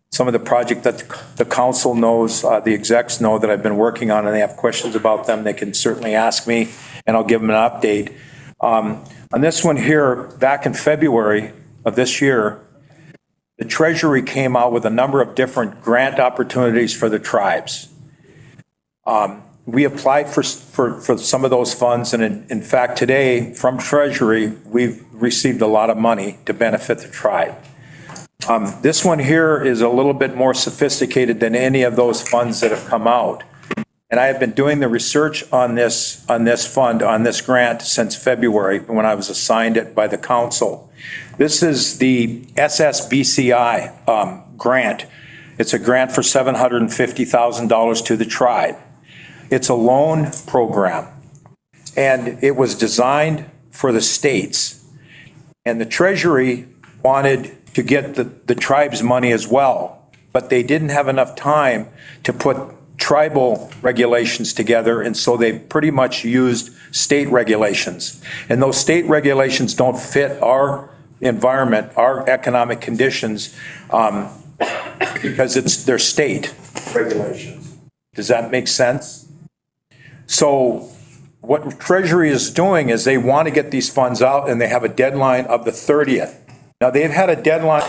some of the project that the council knows, the execs know that I've been working on, and they have questions about them, they can certainly ask me, and I'll give them an update. On this one here, back in February of this year, the Treasury came out with a number of different grant opportunities for the tribes. We applied for some of those funds, and in fact, today, from Treasury, we've received a lot of money to benefit the tribe. This one here is a little bit more sophisticated than any of those funds that have come out. And I have been doing the research on this fund, on this grant, since February, when I was assigned it by the council. This is the SSBCI grant. It's a grant for $750,000 to the tribe. It's a loan program, and it was designed for the states. And the Treasury wanted to get the tribe's money as well, but they didn't have enough time to put tribal regulations together, and so they pretty much used state regulations. And those state regulations don't fit our environment, our economic conditions, because they're state regulations. Does that make sense? So what Treasury is doing is they want to get these funds out, and they have a deadline of the 30th. Now, they've had a deadline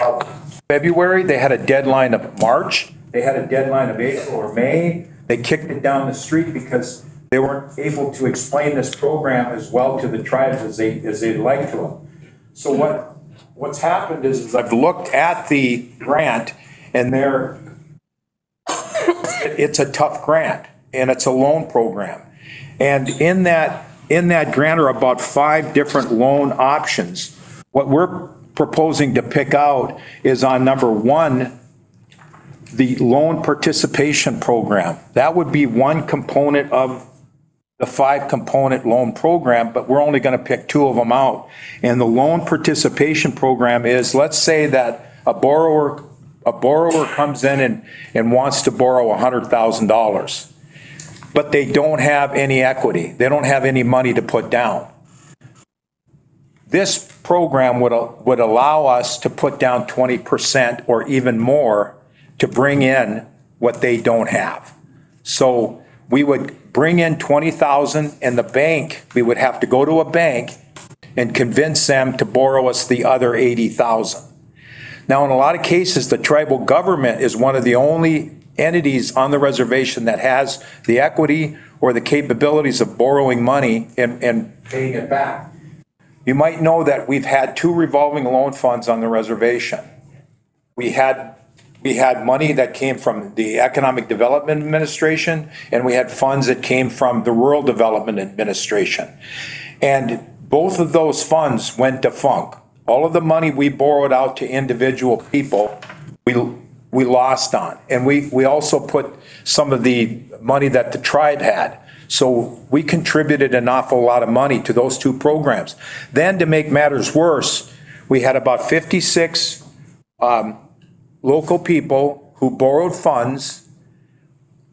of February, they had a deadline of March, they had a deadline of April or May. They kicked it down the street because they weren't able to explain this program as well to the tribes as they'd like to them. So what's happened is I've looked at the grant, and it's a tough grant, and it's a loan program. And in that grant are about 5 different loan options. What we're proposing to pick out is on number 1, the loan participation program. That would be one component of the 5-component loan program, but we're only going to pick 2 of them out. And the loan participation program is, let's say that a borrower comes in and wants to borrow $100,000, but they don't have any equity. They don't have any money to put down. This program would allow us to put down 20% or even more to bring in what they don't have. So we would bring in $20,000, and the bank, we would have to go to a bank and convince them to borrow us the other $80,000. Now, in a lot of cases, the tribal government is one of the only entities on the reservation that has the equity or the capabilities of borrowing money and paying it back. You might know that we've had 2 revolving loan funds on the reservation. We had money that came from the Economic Development Administration, and we had funds that came from the Rural Development Administration. And both of those funds went defunct. All of the money we borrowed out to individual people, we lost on. And we also put some of the money that the tribe had. So we contributed an awful lot of money to those 2 programs. Then, to make matters worse, we had about 56 local people who borrowed funds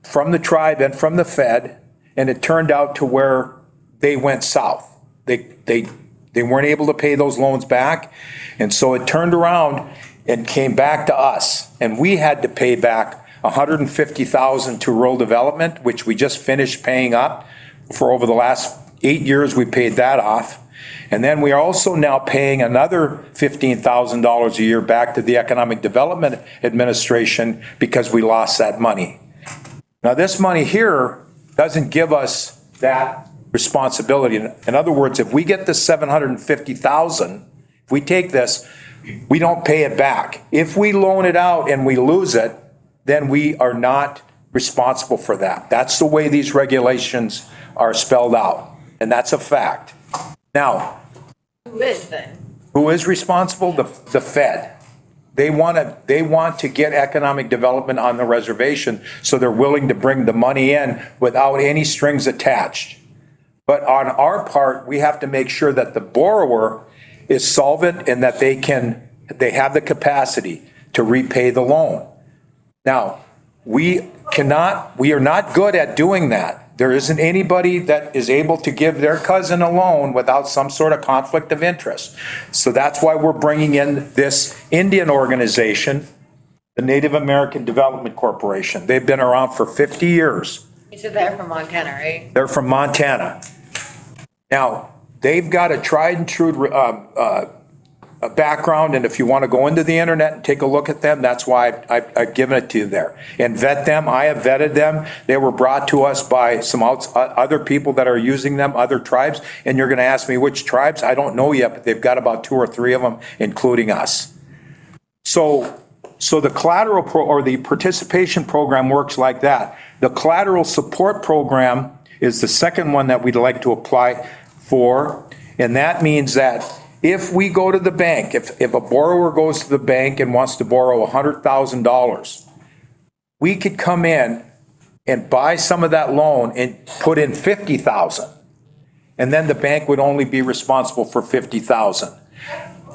from the tribe and from the Fed, and it turned out to where they went south. They weren't able to pay those loans back, and so it turned around and came back to us, and we had to pay back $150,000 to rural development, which we just finished paying up. For over the last 8 years, we paid that off. And then we are also now paying another $15,000 a year back to the Economic Development Administration because we lost that money. Now, this money here doesn't give us that responsibility. In other words, if we get the $750,000, if we take this, we don't pay it back. If we loan it out and we lose it, then we are not responsible for that. That's the way these regulations are spelled out, and that's a fact. Now, who is then? Who is responsible? The Fed. They want to get economic development on the reservation, so they're willing to bring the money in without any strings attached. But on our part, we have to make sure that the borrower is solvent and that they have the capacity to repay the loan. Now, we are not good at doing that. There isn't anybody that is able to give their cousin a loan without some sort of conflict of interest. So that's why we're bringing in this Indian organization The Native American Development Corporation. They've been around for 50 years. You said they're from Montana, right? They're from Montana. Now, they've got a tried and true a background, and if you want to go into the internet and take a look at them, that's why I've given it to you there. And vet them. I have vetted them. They were brought to us by some other people that are using them, other tribes. And you're going to ask me which tribes? I don't know yet, but they've got about 2 or 3 of them, including us. So the collateral or the participation program works like that. The collateral support program is the second one that we'd like to apply for. And that means that if we go to the bank, if a borrower goes to the bank and wants to borrow $100,000, we could come in and buy some of that loan and put in $50,000. And then the bank would only be responsible for $50,000.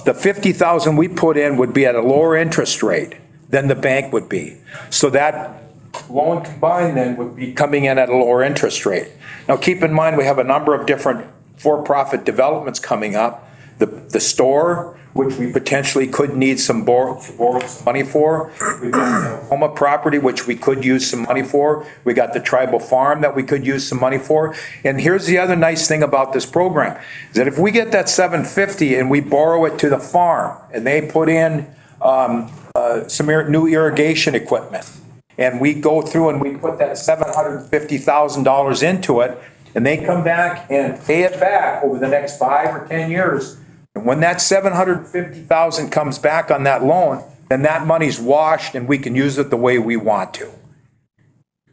The $50,000 we put in would be at a lower interest rate than the bank would be. So that loan combined then would be coming in at a lower interest rate. Now keep in mind, we have a number of different for-profit developments coming up. The store, which we potentially could need some borrow some money for. We've got the Oklahoma property, which we could use some money for. We got the tribal farm that we could use some money for. And here's the other nice thing about this program, is that if we get that $750 and we borrow it to the farm and they put in some new irrigation equipment, and we go through and we put that $750,000 into it, and they come back and pay it back over the next 5 or 10 years. And when that $750,000 comes back on that loan, then that money's washed and we can use it the way we want to.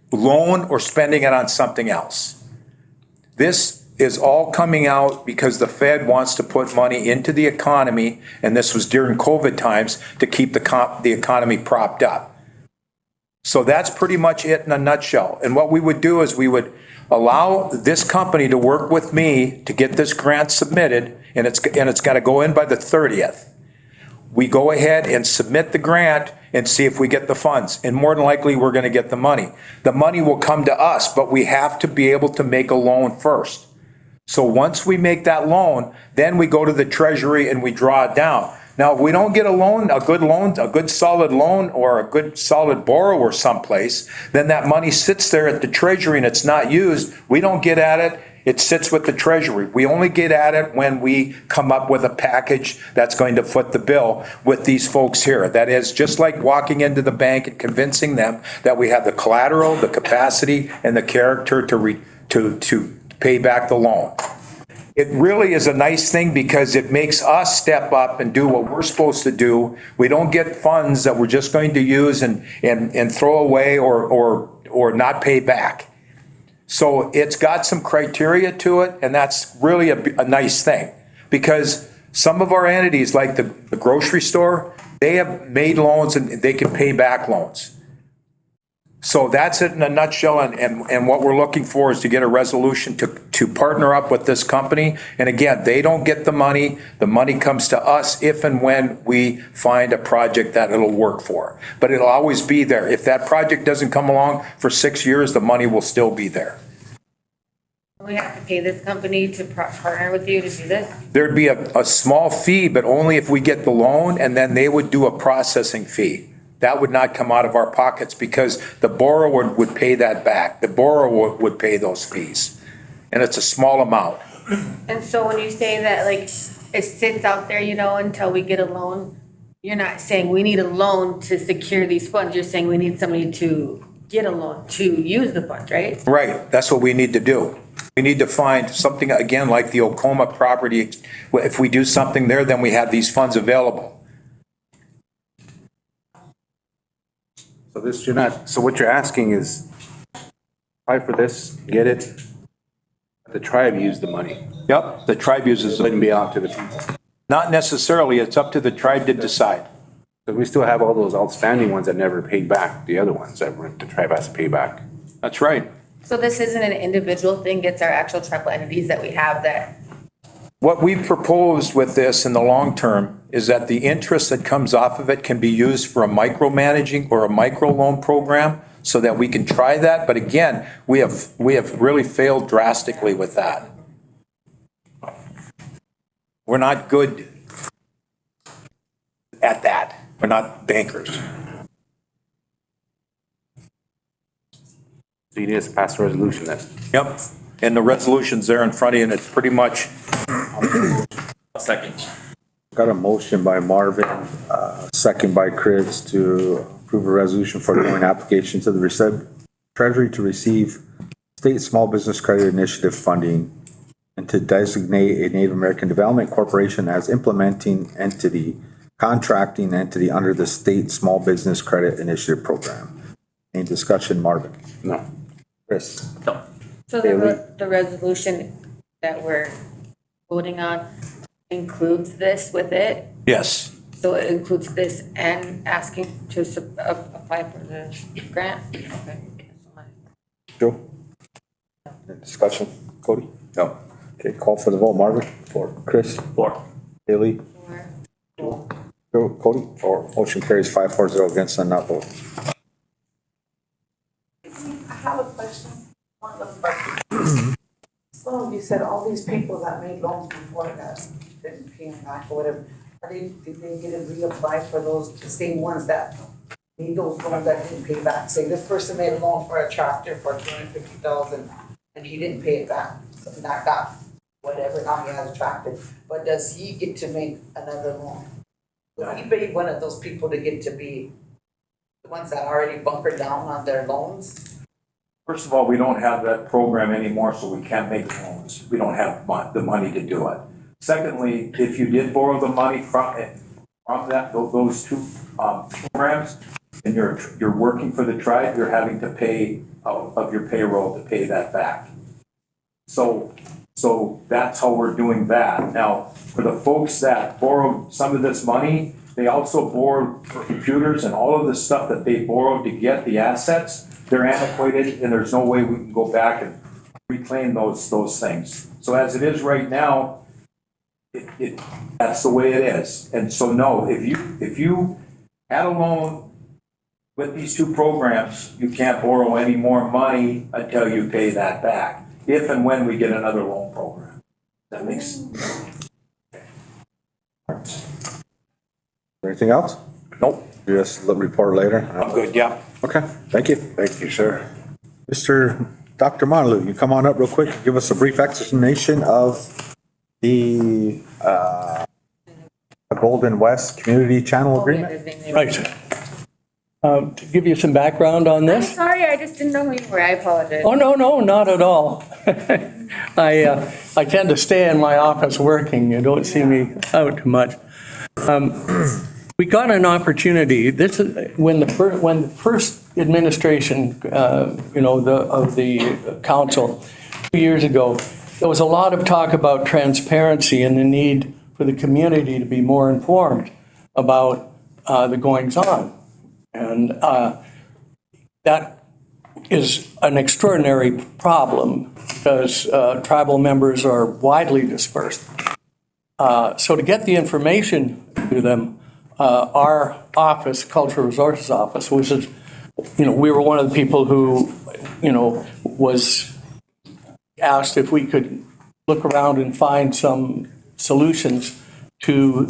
Loan or spending it on something else. This is all coming out because the Fed wants to put money into the economy, and this was during COVID times, to keep the economy propped up. So that's pretty much it in a nutshell. And what we would do is we would allow this company to work with me to get this grant submitted, and it's got to go in by the 30th. We go ahead and submit the grant and see if we get the funds. And more than likely, we're going to get the money. The money will come to us, but we have to be able to make a loan first. So once we make that loan, then we go to the Treasury and we draw it down. Now, if we don't get a loan, a good solid loan, or a good solid borrower someplace, then that money sits there at the Treasury and it's not used. We don't get at it. It sits with the Treasury. We only get at it when we come up with a package that's going to foot the bill with these folks here. That is just like walking into the bank and convincing them that we have the collateral, the capacity, and the character to pay back the loan. It really is a nice thing because it makes us step up and do what we're supposed to do. We don't get funds that we're just going to use and throw away or not pay back. So it's got some criteria to it, and that's really a nice thing, because some of our entities, like the grocery store, they have made loans and they can pay back loans. So that's it in a nutshell, and what we're looking for is to get a resolution to partner up with this company. And again, they don't get the money comes to us if and when we find a project that it'll work for. But it'll always be there. If that project doesn't come along for 6 years, the money will still be there. We have to pay this company to partner with you to do this? There'd be a small fee, but only if we get the loan, and then they would do a processing fee. That would not come out of our pockets because the borrower would pay that back. The borrower would pay those fees. And it's a small amount. And so when you say that, like, it sits out there, until we get a loan, you're not saying we need a loan to secure these funds. You're saying we need somebody to get a loan to use the funds, right? Right. That's what we need to do. We need to find something, again, like the Oklahoma property. If we do something there, then we have these funds available. So what you're asking is, apply for this, get it, the tribe use the money. Yep, the tribe uses It wouldn't it. be out to the people. Not necessarily, it's up to the tribe to decide. But we still have all those outstanding ones that never paid back, the other ones that the tribe has to pay back. That's right. So this isn't an individual thing, it's our actual tribal entities that we have that. What we proposed with this in the long term is that the interest that comes off of it can be used for a micromanaging or a micro loan program so that we can try that. But again, we have really failed drastically with that. We're not good at that. We're not bankers. So you need us to pass a resolution then? Yep. And the resolution's there in front of you, and it's pretty much, Second. Got a motion by Marvin, second by Chris to approve a resolution for the joint application to the Treasury to receive State Small Business Credit Initiative funding and to designate a Native American Development Corporation as implementing entity, contracting entity under the State Small Business Credit Initiative Program. Any discussion, Marvin? No. Chris? No. So the resolution that we're voting on includes this with it? yes. So it includes this and asking to apply for the grant? Okay. Joe? Any discussion? Cody? No. Okay, call for the vote. Marvin? For. Chris? Four. Haley? Or- Joe? Cody? For. Motion carries 5-4-0 against none, not vote. I have a question. One of the So you said all these people that made loans before that didn't pay them back or whatever, did they get to reapply for those, the same ones that made those loans that didn't pay back? Say this person made a loan for a tractor for $250,000 and he didn't pay it back. So that got whatever, now he has a tractor. But does he get to make another loan? Would he be one of those people to get to be the ones that already bunkered down on their loans? First of all, we don't have that program anymore, so we can't make loans. We don't have the money to do it. Secondly, if you did borrow the money from those two programs, and you're working for the tribe, you're having to pay out of your payroll to pay that back. So that's how we're doing that. Now, for the folks that borrowed some of this money, they also borrowed for computers and all of the stuff that they borrowed to get the assets. They're antiquated, and there's no way we can go back and reclaim those things. So as it is right now, that's the way it is. And so no, if you had a loan with these two programs, you can't borrow any more money until you pay that back, if and when we get another loan program. That makes. Anything else? Nope. Just report later. I'm good, yeah. Okay, thank you. Thank you, sir. Dr. Montalou, you come on up real quick, and give us a brief explanation of the Golden West Community Channel Agreement. Right. To give you some background on I'm this. sorry, I just didn't know who you were. I apologize. Oh, no, not at all. I tend to stay in my office working. You don't see me out too much. We got an opportunity. This is when the first administration, of the council 2 years ago, there was a lot of talk about transparency and the need for the community to be more informed about the goings on. And that is an extraordinary problem because tribal members are widely dispersed. So to get the information to them, our office, Cultural Resources Office, which is, we were one of the people who, was asked if we could look around and find some solutions to,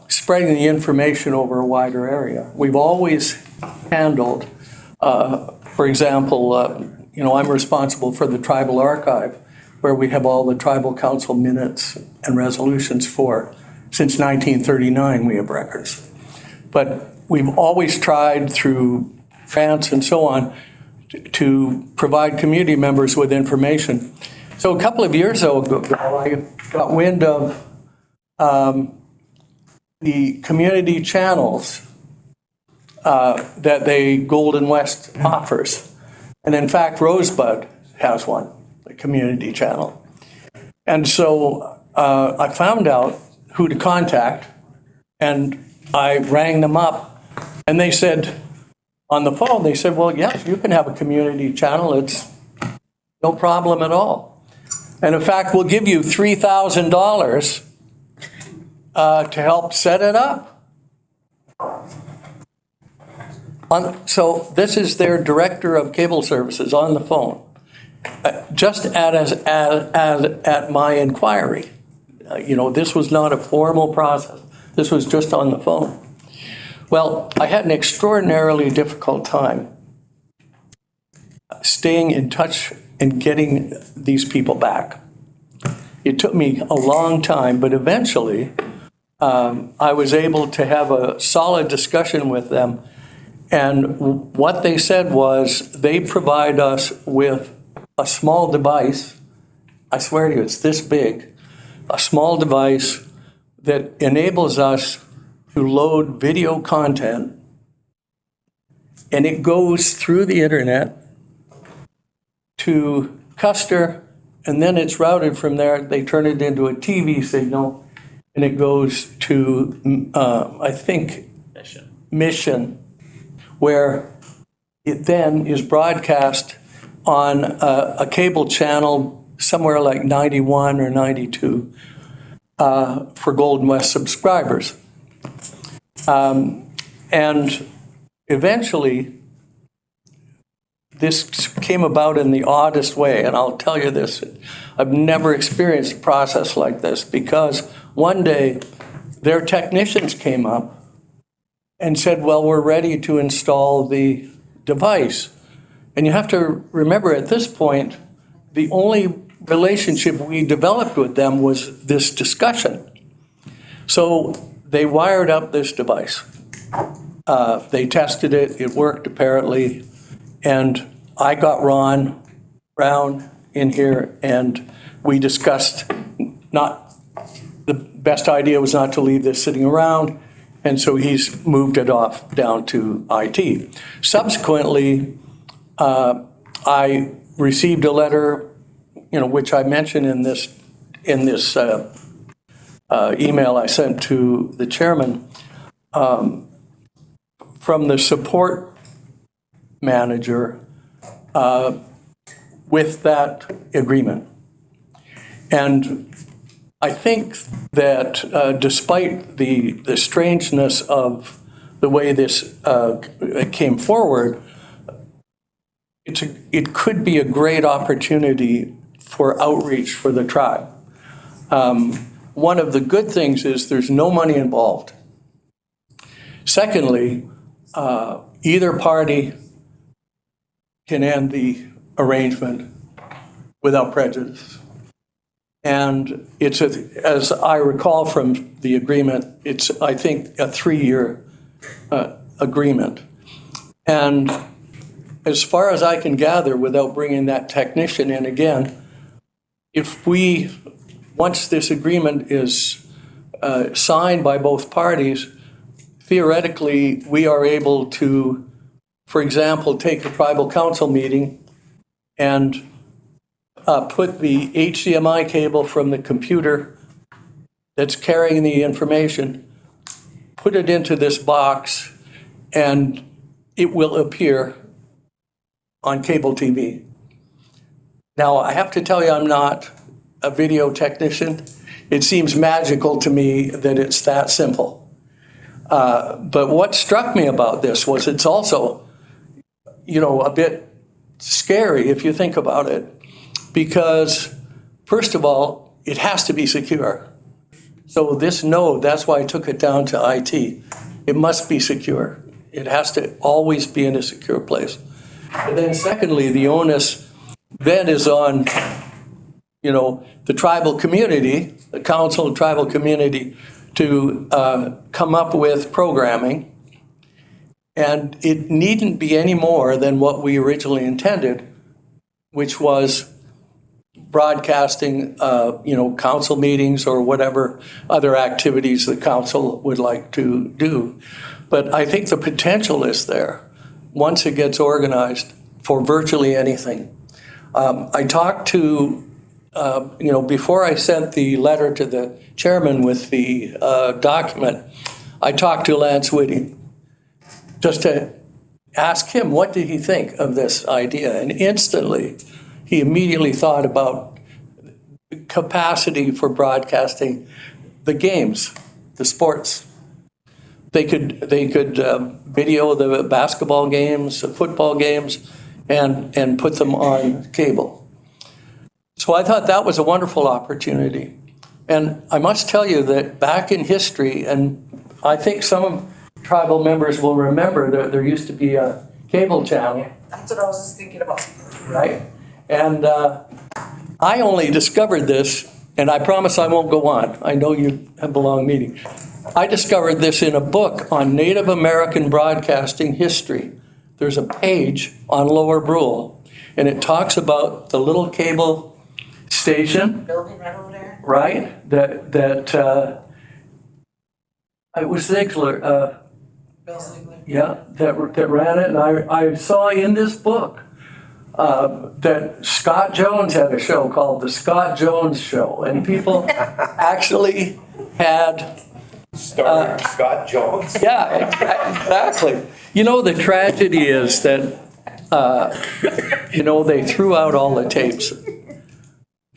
spreading the information over a wider area. We've always handled, for example, I'm responsible for the tribal archive, where we have all the tribal council minutes and resolutions for. Since 1939, we have records. But we've always tried through grants and so on to provide community members with information. So a couple of years ago, I got wind of the community channels that the Golden West offers. And in fact, Rosebud has one, the community channel. And so I found out who to contact, and I rang them up, and they said, on the phone, they said, well, yes, you can have a community channel. It's no problem at all. And in fact, we'll give you $3,000 to help set it up. So this is their director of cable services on the phone, just at my inquiry. This was not a formal process. This was just on the phone. Well, I had an extraordinarily difficult time staying in touch and getting these people back. It took me a long time, but eventually I was able to have a solid discussion with them. And what they said was they provide us with a small device. I swear to you, it's this big, a small device that enables us to load video content, and it goes through the internet to Custer, and then it's routed from there. They turn it into a TV signal, and it goes to, I think, Mission, where it then is broadcast on a cable channel somewhere like 91 or 92 for Golden West subscribers. And eventually, this came about in the oddest way, and I'll tell you this, I've never experienced a process like this, because one day their technicians came up and said, well, we're ready to install the device. And you have to remember, at this point, the only relationship we developed with them was this discussion. So they wired up this device. They tested it, it worked apparently, and I got Ron Brown in here, and we discussed the best idea was not to leave this sitting around, and so he's moved it off down to IT. Subsequently, I received a letter, which I mentioned in this email I sent to the chairman, from the support manager with that agreement. And I think that despite the strangeness of the way this came forward, it could be a great opportunity for outreach for the tribe. One of the good things is there's no money involved. Secondly, either party can end the arrangement without prejudice. And it's, as I recall from the agreement, it's, I think, a 3-year agreement. And as far as I can gather, without bringing that technician in again, if once this agreement is signed by both parties, theoretically, we are able to, for example, take a tribal council meeting and put the HDMI cable from the computer that's carrying the information, put it into this box, and it will appear on cable TV. Now, I have to tell you, I'm not a video technician. It seems magical to me that it's that simple. But what struck me about this was it's also, a bit scary if you think about it, because first of all, it has to be secure. So this node, that's why I took it down to IT. It must be secure. It has to always be in a secure place. And then secondly, the onus then is on, the tribal community, the council and tribal community, to come up with programming. And it needn't be any more than what we originally intended, which was broadcasting, council meetings or whatever other activities the council would like to do. But I think the potential is there once it gets organized for virtually anything. I talked to, before I sent the letter to the chairman with the document, I talked to Lance Whitty just to ask him what did he think of this idea. And instantly, he immediately thought about capacity for broadcasting the games, the sports. They could video the basketball games, the football games, and put them on cable. So I thought that was a wonderful opportunity. And I must tell you that back in history, and I think some tribal members will remember that there used to be a cable channel, That's what I was just thinking about. right? And I only discovered this, and I promise I won't go on. I know you have a long meeting. I discovered this in a book on Native American broadcasting history. There's a page on Lower Brule, and it talks about the little cable station, Building right over there. right? It was Ziegler, Bill Ziegler. yeah, that ran it, and I saw in this book that Scott Jones had a show called The Scott Jones Show, and people actually had, Starring Scott Jones. yeah, exactly. You know, the tragedy is that, they threw out all the tapes.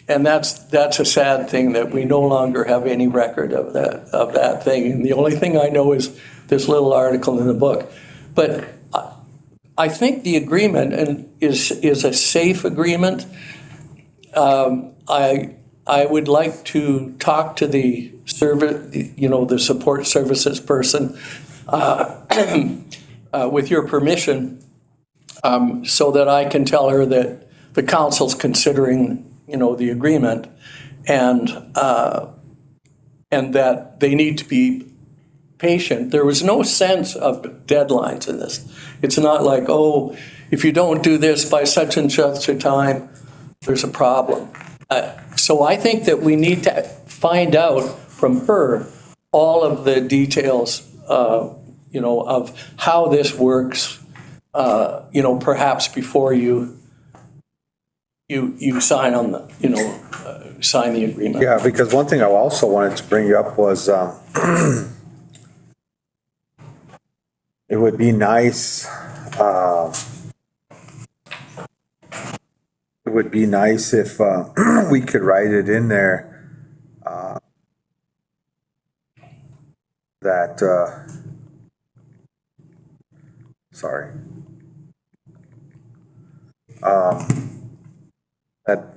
And that's a sad thing, that we no longer have any record of that thing. And the only thing I know is this little article in the book. But I think the agreement is a safe agreement. I would like to talk to the the support services person, with your permission, so that I can tell her that the council's considering, the agreement, and that they need to be patient. There was no sense of deadlines in this. It's not like, oh, if you don't do this by such and such a time, there's a problem. So I think that we need to find out from her all of the details, of how this works, perhaps before you sign on the, sign the agreement. Yeah, because one thing I also wanted to bring up was, it would be nice, if we could write it in there, that, sorry. That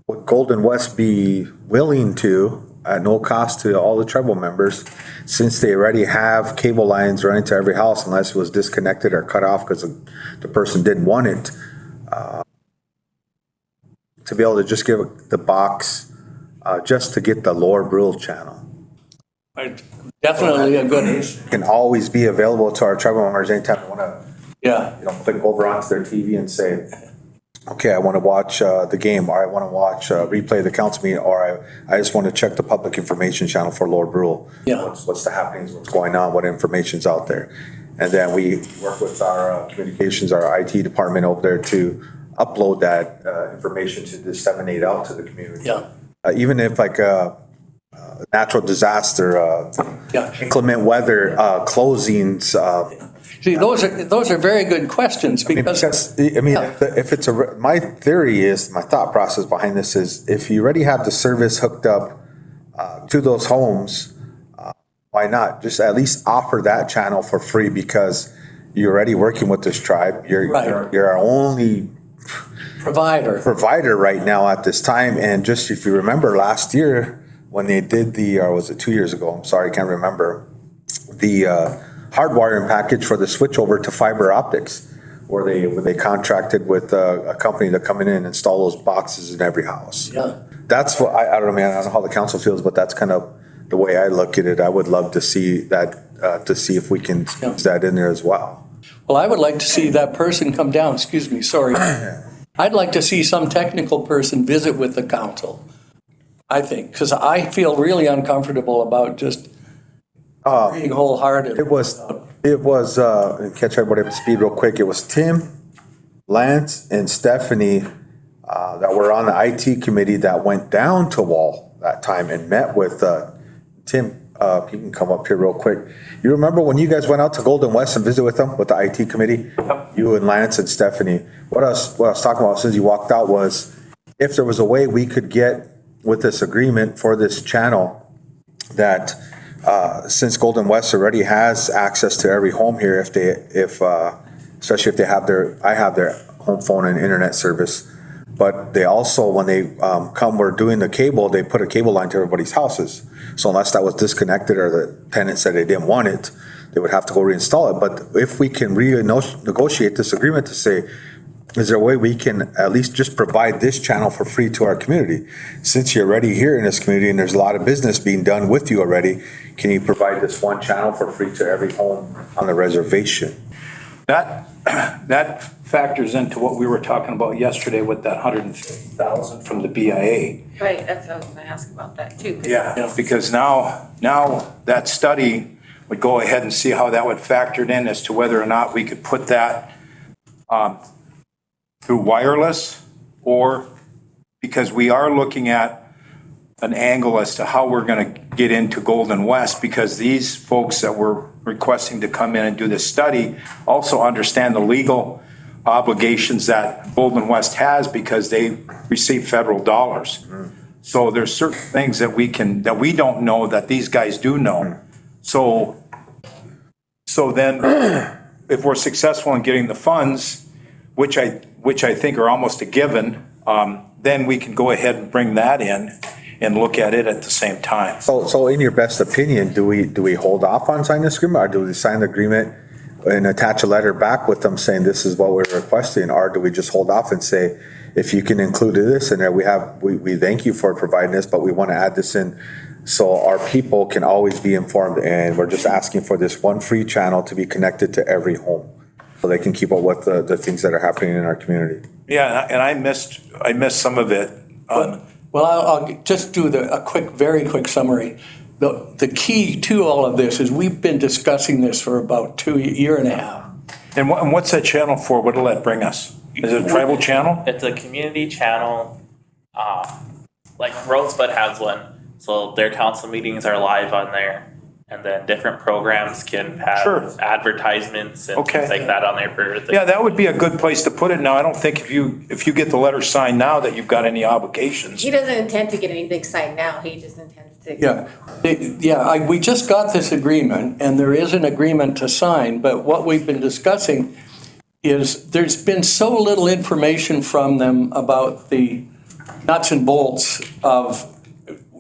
would Golden West be willing to, at no cost to all the tribal members, since they already have cable lines running to every house unless it was disconnected or cut off because the person didn't want it, to be able to just give the box, just to get the Lower Brule channel. Definitely a good, Can always be available to our tribal members anytime they want to, yeah, click over onto their TV and say, okay, I want to watch the game, or I want to watch replay the council meeting, or I just want to check the public information channel for Lord Brule. Yeah. What's the happenings, what's going on, what information's out there. And then we work with our communications, our IT department over there to upload that information to disseminate out to the community. yeah, Even if like a natural disaster, yeah. inclement weather, closings, See, those are very good questions because, Because, if it's my theory is, my thought process behind this is, if you already have the service hooked up to those homes, why not just at least offer that channel for free, because you're already working with this tribe. Right. You're our only provider right now at this time. And just, if you remember last year when they did or was it 2 years ago? I'm sorry, I can't remember. The hardwiring package for the switch over to fiber optics, where they contracted with a company to come in and install those boxes in every house. Yeah. That's what, I don't know, man, I don't know how the council feels, but that's kind of the way I look at it. I would love to see that, to see if we can use that in there as well. Well, I would like to see that person come down, excuse me, sorry. I'd like to see some technical person visit with the council, I think, because I feel really uncomfortable about just being wholehearted. It was, and catch everybody up to speed real quick. It was Tim, Lance, and Stephanie that were on the IT committee that went down to Wall that time and met with Tim. You can come up here real quick. You remember when you guys went out to Golden West and visit with them, with the IT committee? You and Lance and Stephanie. What I was talking about since you walked out was, if there was a way we could get with this agreement for this channel, that since Golden West already has access to every home here, especially if they have I have their home phone and internet service, but they also, when they we're doing the cable, they put a cable line to everybody's houses. So unless that was disconnected or the tenant said they didn't want it, they would have to go reinstall it. But if we can renegotiate this agreement to say, is there a way we can at least just provide this channel for free to our community? Since you're already here in this community and there's a lot of business being done with you already, can you provide this one channel for free to every home on the reservation? That factors into what we were talking about yesterday with that 150,000 from the BIA. Right, that's what I was gonna ask about that too. Yeah, because now that study would go ahead and see how that would factor in as to whether or not we could put that through wireless, or because we are looking at an angle as to how we're going to get into Golden West, because these folks that we're requesting to come in and do this study also understand the legal obligations that Golden West has because they receive federal dollars. So there's certain things that we don't know that these guys do know. So then if we're successful in getting the funds, which I think are almost a given, then we can go ahead and bring that in and look at it at the same time. So in your best opinion, do we hold off on signing this agreement, or do we sign the agreement and attach a letter back with them saying this is what we're requesting, or do we just hold off and say, if you can include this in there, we thank you for providing this, but we want to add this in so our people can always be informed, and we're just asking for this one free channel to be connected to every home so they can keep up with the things that are happening in our community. Yeah, and I missed some of it. Well, I'll just do a very quick summary. The key to all of this is we've been discussing this for about a year and a half. And what's that channel for? What'll that bring us? Is it a tribal channel? It's a community channel. Like Rosebud has one, so their council meetings are live on there, and then different programs can have Sure. advertisements and Okay. things like that on there for the. Yeah, that would be a good place to put it. Now, I don't think if you get the letter signed now that you've got any obligations. He doesn't intend to get anything signed now, he just intends to. Yeah. We just got this agreement, and there is an agreement to sign, but what we've been discussing is there's been so little information from them about the nuts and bolts of,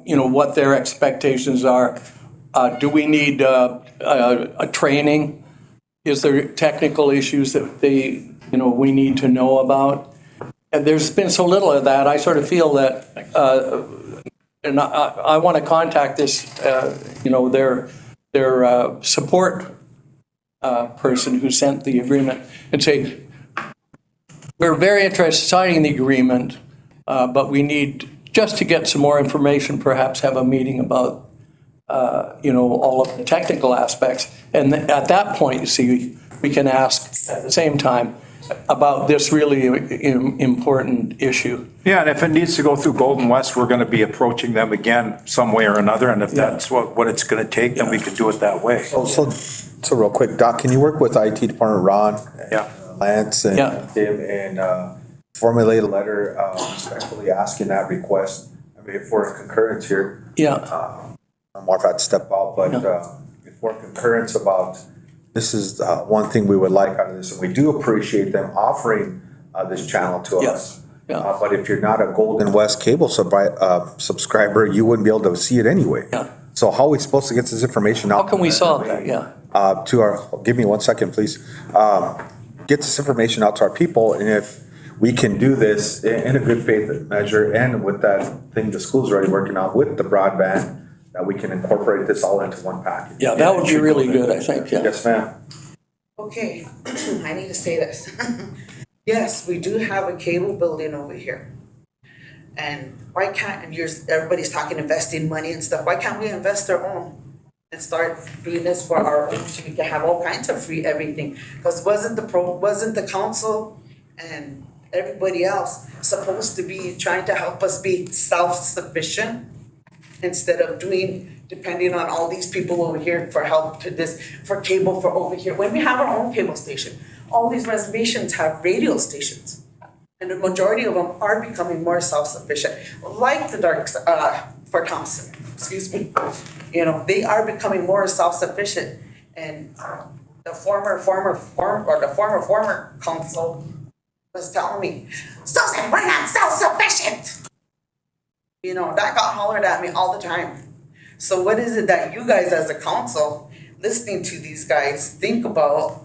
what their expectations are. Do we need a training? Is there technical issues that we need to know about? And there's been so little of that. I sort of feel that, and I want to contact this, their support person who sent the agreement and say, we're very interested in signing the agreement, but we need, just to get some more information, perhaps have a meeting about all of the technical aspects. And at that point, you see, we can ask at the same time about this really important issue. Yeah, and if it needs to go through Golden West, we're going to be approaching them again some way or another. And if that's what it's going to take, then we can do it that way. So real quick, Doc, can you work with IT Department, Ron? Yeah. Lance and Yeah. Tim, and formulate a letter respectfully asking that request. I mean, if we're in concurrence here, Marv had to step out, but if we're in concurrence about this is one thing we would like out of this, and we do appreciate them offering this channel to us. Yeah. But if you're not a Golden West cable subscriber, you wouldn't be able to see it anyway. Yeah. So how are we supposed to get this information out? How can we solve that? Yeah. Give me 1 second, please. Get this information out to our people, and if we can do this in a good faith measure, and with that thing the school's already working on with the broadband, that we can incorporate this all into one package. Yeah, that would be really good, I think, yeah. Yes, ma'am. Okay, I need to say this. Yes, we do have a cable building over here. And why can't, everybody's talking investing money and stuff, why can't we invest our own? And start doing this for our own, so we can have all kinds of free everything. Because wasn't the council and everybody else supposed to be trying to help us be self-sufficient? Instead of depending on all these people over here for help for cable for over here. When we have our own cable station, all these reservations have radio stations. And the majority of them are becoming more self-sufficient, like the Fort Thompson, excuse me. They are becoming more self-sufficient. And the former council was telling me, Susan, we're not self-sufficient. That got hollered at me all the time. So what is it that you guys as a council listening to these guys, think about,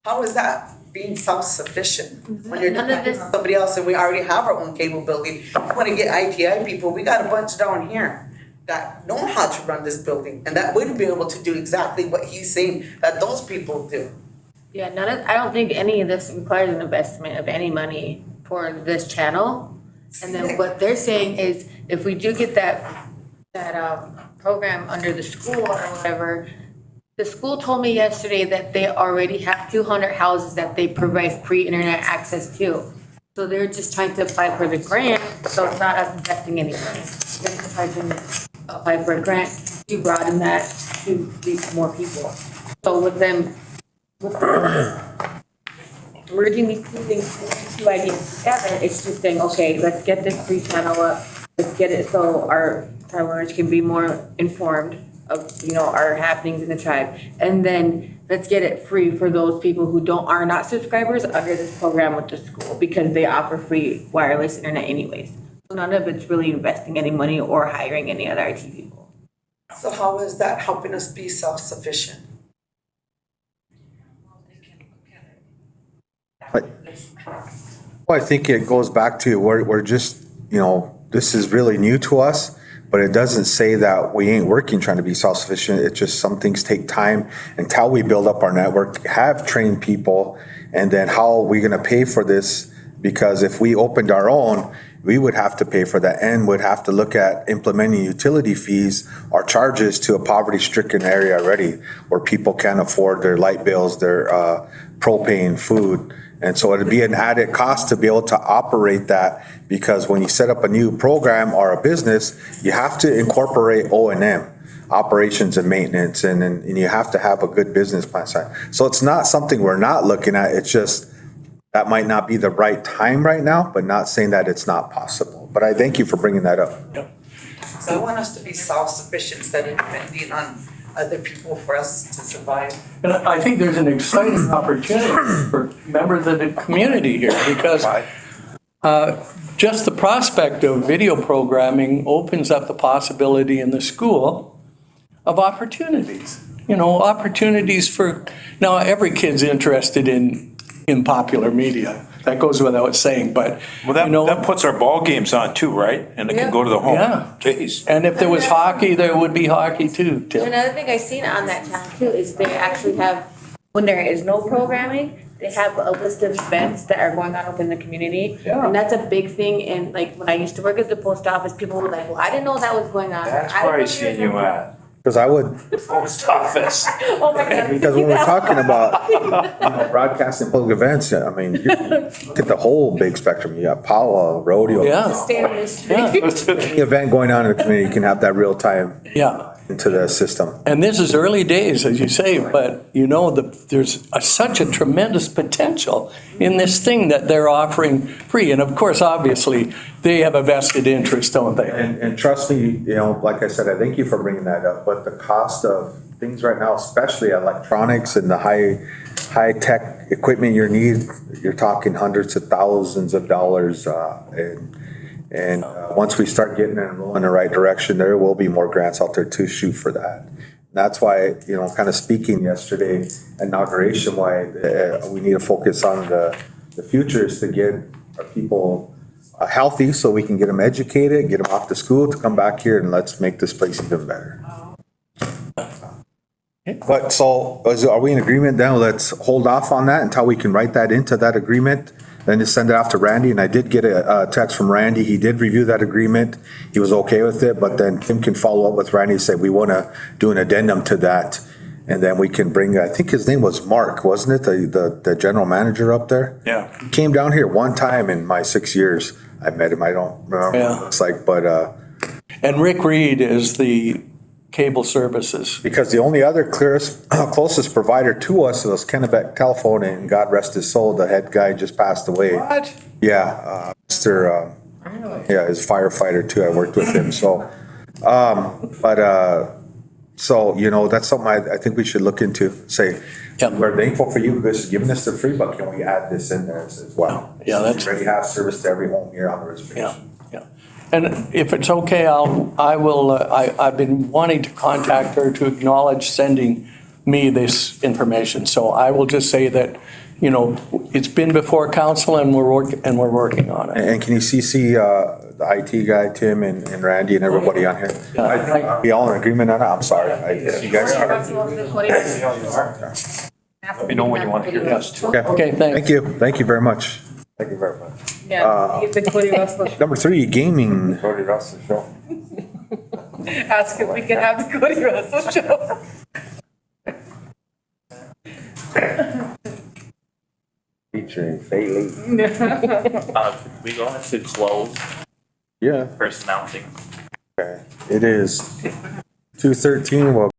how is that being self-sufficient? When you're None of depending this- on somebody else and we already have our own capability. We wanna get ITI people, we got a bunch down here that know how to run this building and that would be able to do exactly what he's saying that those people do. Yeah, I don't think any of this requires an investment of any money for this channel. And then what they're saying is, if we do get that program under the school or whatever, the school told me yesterday that they already have 200 houses that they provide free internet access to. So they're just trying to apply for the grant, so it's not us investing any money. They're just trying to apply for a grant to broaden that to reach more people. So with them merging these two things, these two ideas together, it's just saying, okay, let's get this free channel up. Let's get it so our tribal members can be more informed of, our happenings in the tribe. And then let's get it free for those people who are not subscribers under this program with the school, because they offer free wireless internet anyways. So none of it's really investing any money or hiring any other IT people. So how is that helping us be self-sufficient? Well, I think it goes back to, we're just, this is really new to us, but it doesn't say that we ain't working trying to be self-sufficient. It's just some things take time until we build up our network, have trained people, and then how are we gonna pay for this? Because if we opened our own, we would have to pay for that and would have to look at implementing utility fees or charges to a poverty-stricken area already, where people can't afford their light bills, their propane, food. And so it'd be an added cost to be able to operate that, because when you set up a new program or a business, you have to incorporate O&M, operations and maintenance, and you have to have a good business plan side. So it's not something we're not looking at, it's just that might not be the right time right now, but not saying that it's not possible. But I thank you for bringing that up. So I want us to be self-sufficient instead of depending on other people for us to survive. And I think there's an exciting opportunity for members of the community here, because just the prospect of video programming opens up the possibility in the school of opportunities. Opportunities for, now every kid's interested in popular media. That goes without saying, but, that puts our ball games on too, right? And it can go to the home. Yeah. Jeez. And if there was hockey, there would be hockey too, Tim. Another thing I've seen on that channel too is they actually have, when there is no programming, they have a list of events that are going on within the community. Yeah. And that's a big thing. And like when I used to work at the post office, people were like, well, I didn't know that was going on. That's I didn't where I know seen you at. Because I would, Post office. Oh my God. because when we're talking about broadcasting public events, I mean, you look at the whole big spectrum. You got powwow, rodeo. Yeah, Stay on this street. Any event going on in the community, you can have that real time yeah. into the system. And this is early days, as you say, but there's such a tremendous potential in this thing that they're offering free. And of course, obviously, they have a vested interest, don't they? And trust me, like I said, I thank you for bringing that up, but the cost of things right now, especially electronics and the high tech equipment you're talking hundreds of thousands of dollars. And once we start getting in the right direction, there will be more grants out there to shoot for that. That's why, kind of speaking yesterday, inauguration, why we need to focus on the future is to get our people healthy so we can get them educated, get them off to school to come back here, and let's make this place even better. But so are we in agreement then? Let's hold off on that until we can write that into that agreement, then just send it off to Randy. And I did get a text from Randy. He did review that agreement. He was okay with it, but then Tim can follow up with Randy and say, we want to do an addendum to that. And then we can bring, I think his name was Mark, wasn't it? The general manager up there? Yeah. He came down here one time in my 6 years. I met him. I don't remember what it looks like, but And Rick Reed is the cable services. because the only other closest provider to us was Kennebec Telephone, and God rest his soul, the head guy just passed away. What? Yeah, Mr. His firefighter too. I worked with him. So, that's something I think we should look into. Say, Yeah. we're thankful for you guys giving us the free, but can we add this in there as well? Yeah, So we already have service to every home here on the Yeah, reservation. yeah. And if it's okay, I've been wanting to contact her to acknowledge sending me this information. So I will just say that, you know, it's been before council and we're working on it. And can you CC the IT guy, Tim and Randy and everybody on here? Are we all in agreement on that? I'm sorry. You guys are. You know when you want to hear this. Okay, thanks. Thank you. Thank you very much. Thank you very much. Yeah, he's the Cody Russell. Number 3, gaming. Cody Russell show. Ask if we can have the Cody Russell show. Featuring Bailey. We go into close Yeah. personnel thing. It is 2:13. Well,